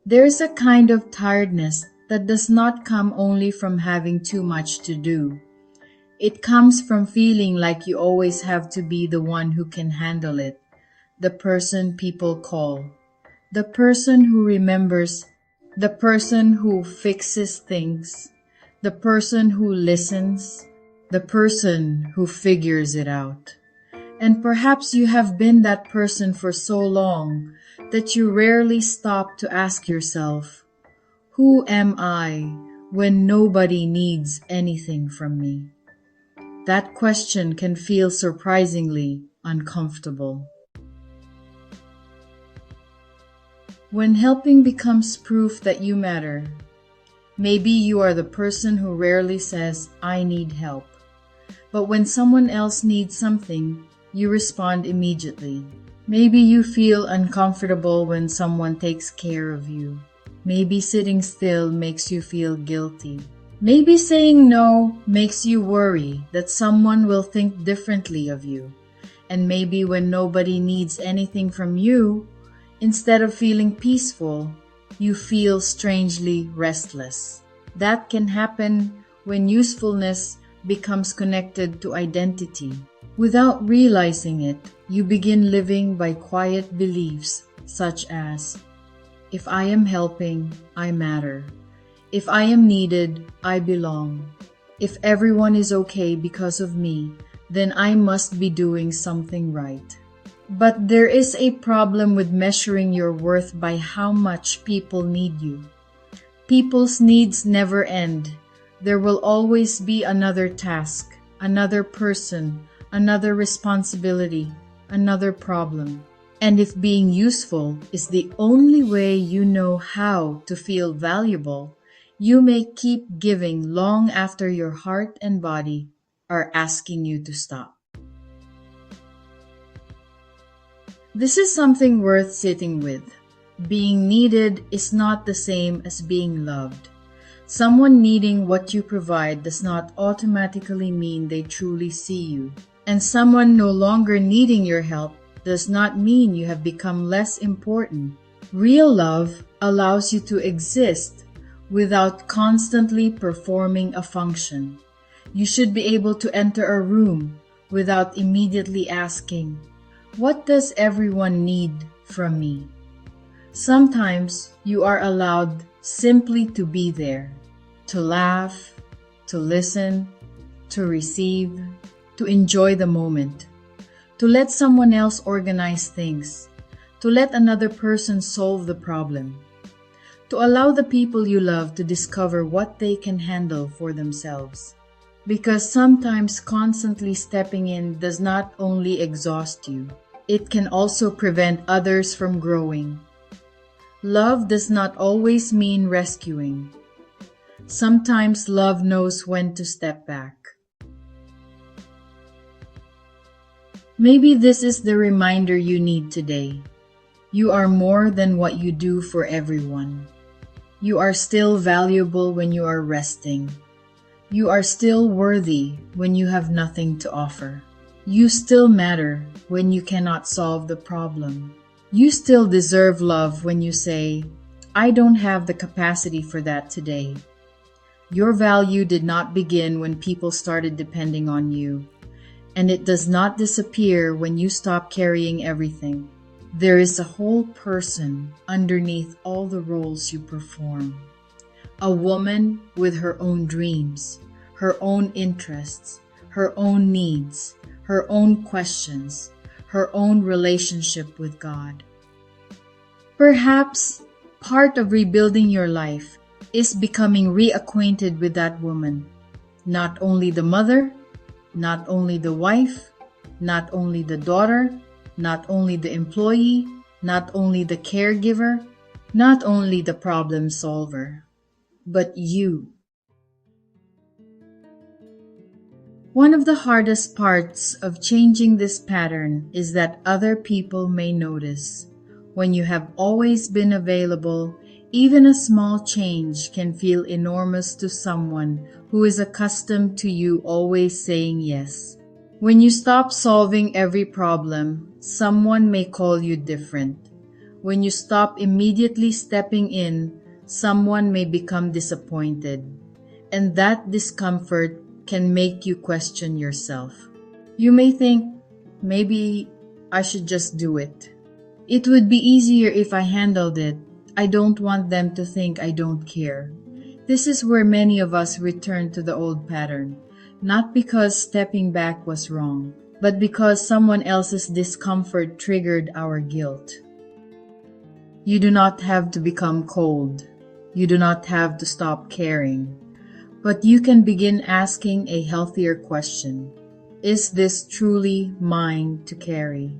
There is a kind of tiredness that does not come only from having too much to do. It comes from feeling like you always have to be the one who can handle it, the person people call, the person who remembers, the person who fixes things, the person who listens, the person who figures it out. And perhaps you have been that person for so long that you rarely stop to ask yourself, who am I when nobody needs anything from me? That question can feel surprisingly uncomfortable. When helping becomes proof that you matter, maybe you are the person who rarely says, I need help. But when someone else needs something, you respond immediately. Maybe you feel uncomfortable when someone takes care of you. Maybe sitting still makes you feel guilty. Maybe saying no makes you worry that someone will think differently of you. And maybe when nobody needs anything from you, instead of feeling peaceful, you feel strangely restless. That can happen when usefulness becomes connected to identity. Without realizing it, you begin living by quiet beliefs such as, if I am helping, I matter. If I am needed, I belong. If everyone is okay because of me, then I must be doing something right. But there is a problem with measuring your worth by how much people need you. People's needs never end. There will always be another task, another person, another responsibility, another problem. And if being useful is the only way you know how to feel valuable, you may keep giving long after your heart and body are asking you to stop. This is something worth sitting with. Being needed is not the same as being loved. Someone needing what you provide does not automatically mean they truly see you. And someone no longer needing your help does not mean you have become less important. Real love allows you to exist without constantly performing a function. You should be able to enter a room without immediately asking, what does everyone need from me? Sometimes you are allowed simply to be there, to laugh, to listen, to receive, to enjoy the moment, to let someone else organize things, to let another person solve the problem, to allow the people you love to discover what they can handle for themselves. Because sometimes constantly stepping in does not only exhaust you, it can also prevent others from growing. Love does not always mean rescuing. Sometimes love knows when to step back. Maybe this is the reminder you need today. You are more than what you do for everyone. You are still valuable when you are resting. You are still worthy when you have nothing to offer. You still matter when you cannot solve the problem. You still deserve love when you say, I don't have the capacity for that today. Your value did not begin when people started depending on you. And it does not disappear when you stop carrying everything. There is a whole person underneath all the roles you perform. A woman with her own dreams, her own interests, her own needs, her own questions, her own relationship with God. Perhaps part of rebuilding your life is becoming reacquainted with that woman, not only the mother, not only the wife, not only the daughter, not only the employee, not only the caregiver, not only the problem solver, but you. One of the hardest parts of changing this pattern is that other people may notice. When you have always been available, even a small change can feel enormous to someone who is accustomed to you always saying yes. When you stop solving every problem, someone may call you different. When you stop immediately stepping in, someone may become disappointed, and that discomfort can make you question yourself. You may think, maybe I should just do it. It would be easier if I handled it. I don't want them to think I don't care. This is where many of us return to the old pattern, not because stepping back was wrong, but because someone else's discomfort triggered our guilt. You do not have to become cold. You do not have to stop caring. But you can begin asking a healthier question. Is this truly mine to carry?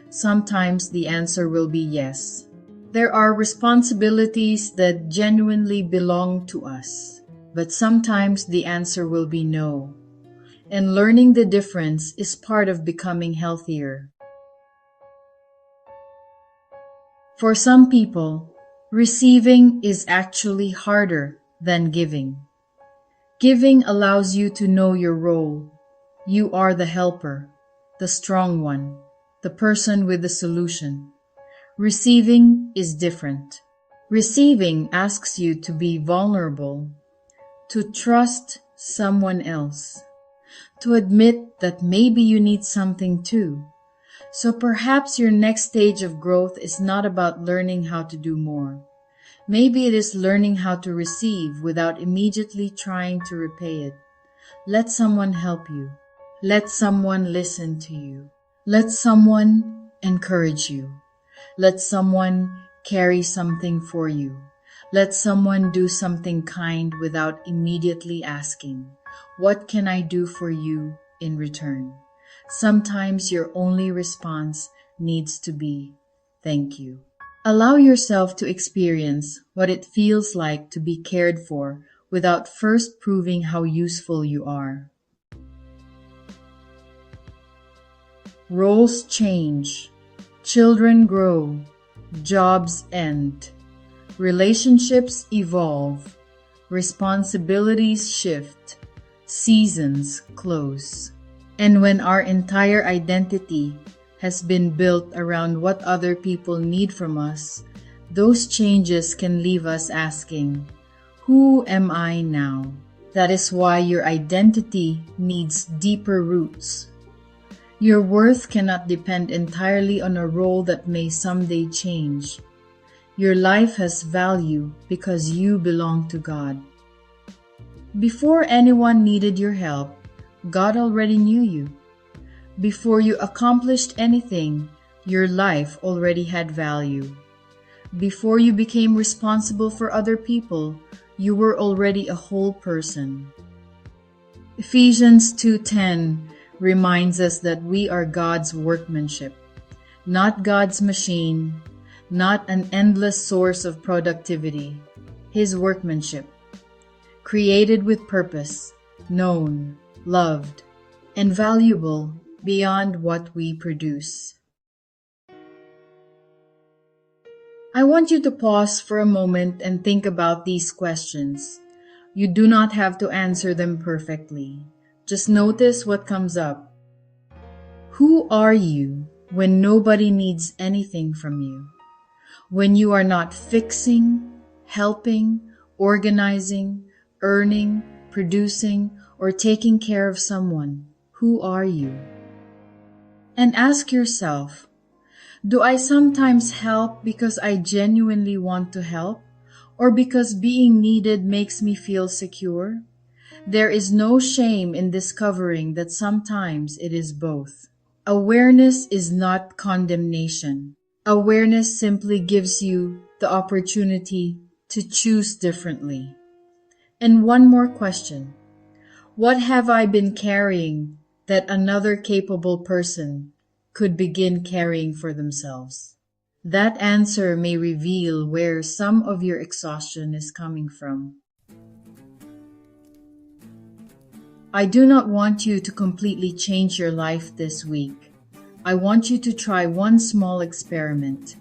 Sometimes the answer will be yes. There are responsibilities that genuinely belong to us, but sometimes the answer will be no. And learning the difference is part of becoming healthier. For some people, receiving is actually harder than giving. Giving allows you to know your role. You are the helper, the strong one, the person with the solution. Receiving is different. Receiving asks you to be vulnerable, to trust someone else, to admit that maybe you need something too. So perhaps your next stage of growth is not about learning how to do more. Maybe it is learning how to receive without immediately trying to repay it. Let someone help you. Let someone listen to you. Let someone encourage you. Let someone carry something for you. Let someone do something kind without immediately asking, "What can I do for you in return?" Sometimes your only response needs to be, "Thank you." Allow yourself to experience what it feels like to be cared for without first proving how useful you are. Roles change. Children grow. Jobs end. Relationships evolve. Responsibilities shift. Seasons close. And when our entire identity has been built around what other people need from us, those changes can leave us asking, "Who am I now?" That is why your identity needs deeper roots. Your worth cannot depend entirely on a role that may someday change. Your life has value because you belong to God. Before anyone needed your help, God already knew you. Before you accomplished anything, your life already had value. Before you became responsible for other people, you were already a whole person. Ephesians 2:10 reminds us that we are God's workmanship, not God's machine, not an endless source of productivity. His workmanship, created with purpose, known, loved, and valuable beyond what we produce. I want you to pause for a moment and think about these questions. You do not have to answer them perfectly. Just notice what comes up. Who are you when nobody needs anything from you? When you are not fixing, helping, organizing, earning, producing, or taking care of someone, who are you? And ask yourself, do I sometimes help because I genuinely want to help, or because being needed makes me feel secure? There is no shame in discovering that sometimes it is both. Awareness is not condemnation. Awareness simply gives you the opportunity to choose differently. And one more question. What have I been carrying that another capable person could begin carrying for themselves? That answer may reveal where some of your exhaustion is coming from. I do not want you to completely change your life this week. I want you to try one small experiment.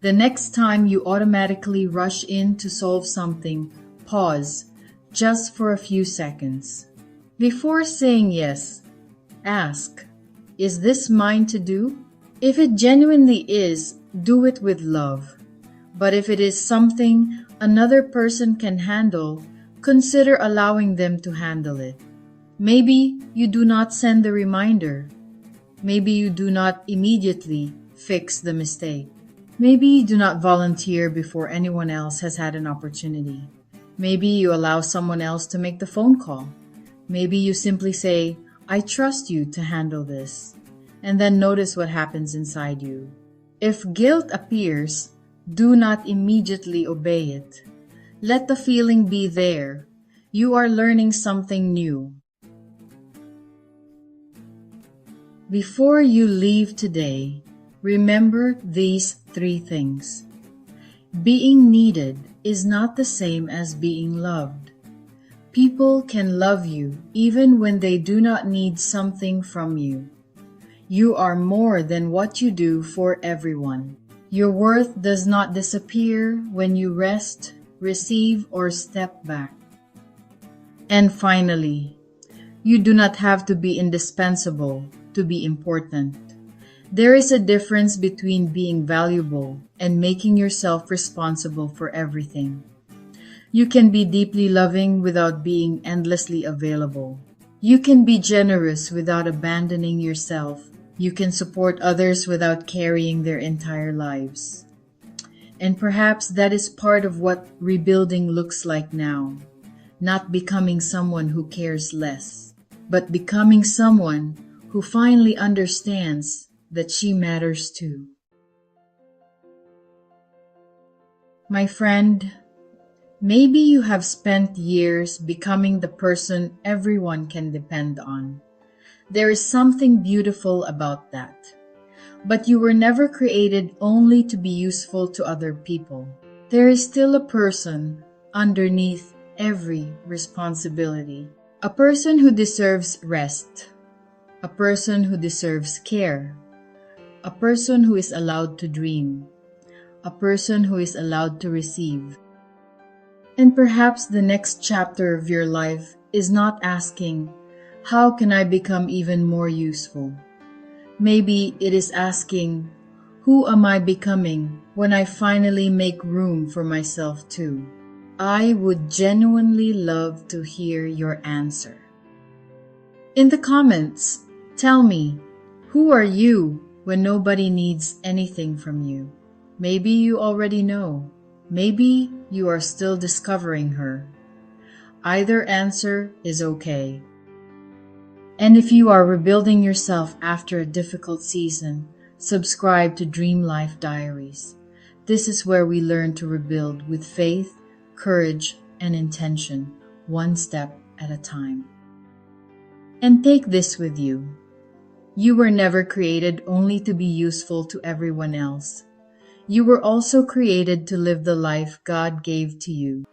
The next time you automatically rush in to solve something, pause just for a few seconds. Before saying yes, ask, is this mine to do? If it genuinely is, do it with love. But if it is something another person can handle, consider allowing them to handle it. Maybe you do not send the reminder. Maybe you do not immediately fix the mistake. Maybe you do not volunteer before anyone else has had an opportunity. Maybe you allow someone else to make the phone call. Maybe you simply say, I trust you to handle this, and then notice what happens inside you. If guilt appears, do not immediately obey it. Let the feeling be there. You are learning something new. Before you leave today, remember these 3 things. Being needed is not the same as being loved. People can love you even when they do not need something from you. You are more than what you do for everyone. Your worth does not disappear when you rest, receive, or step back. And finally, you do not have to be indispensable to be important. There is a difference between being valuable and making yourself responsible for everything. You can be deeply loving without being endlessly available. You can be generous without abandoning yourself. You can support others without carrying their entire lives. And perhaps that is part of what rebuilding looks like now. Not becoming someone who cares less, but becoming someone who finally understands that she matters too. My friend, maybe you have spent years becoming the person everyone can depend on. There is something beautiful about that. But you were never created only to be useful to other people. There is still a person underneath every responsibility. A person who deserves rest. A person who deserves care. A person who is allowed to dream. A person who is allowed to receive. And perhaps the next chapter of your life is not asking, how can I become even more useful? Maybe it is asking, who am I becoming when I finally make room for myself too? I would genuinely love to hear your answer. In the comments, tell me, who are you when nobody needs anything from you? Maybe you already know. Maybe you are still discovering her. Either answer is okay. And if you are rebuilding yourself after a difficult season, subscribe to Dream Life Diaries. This is where we learn to rebuild with faith, courage, and intention, one step at a time. And take this with you. You were never created only to be useful to everyone else. You were also created to live the life God gave to you.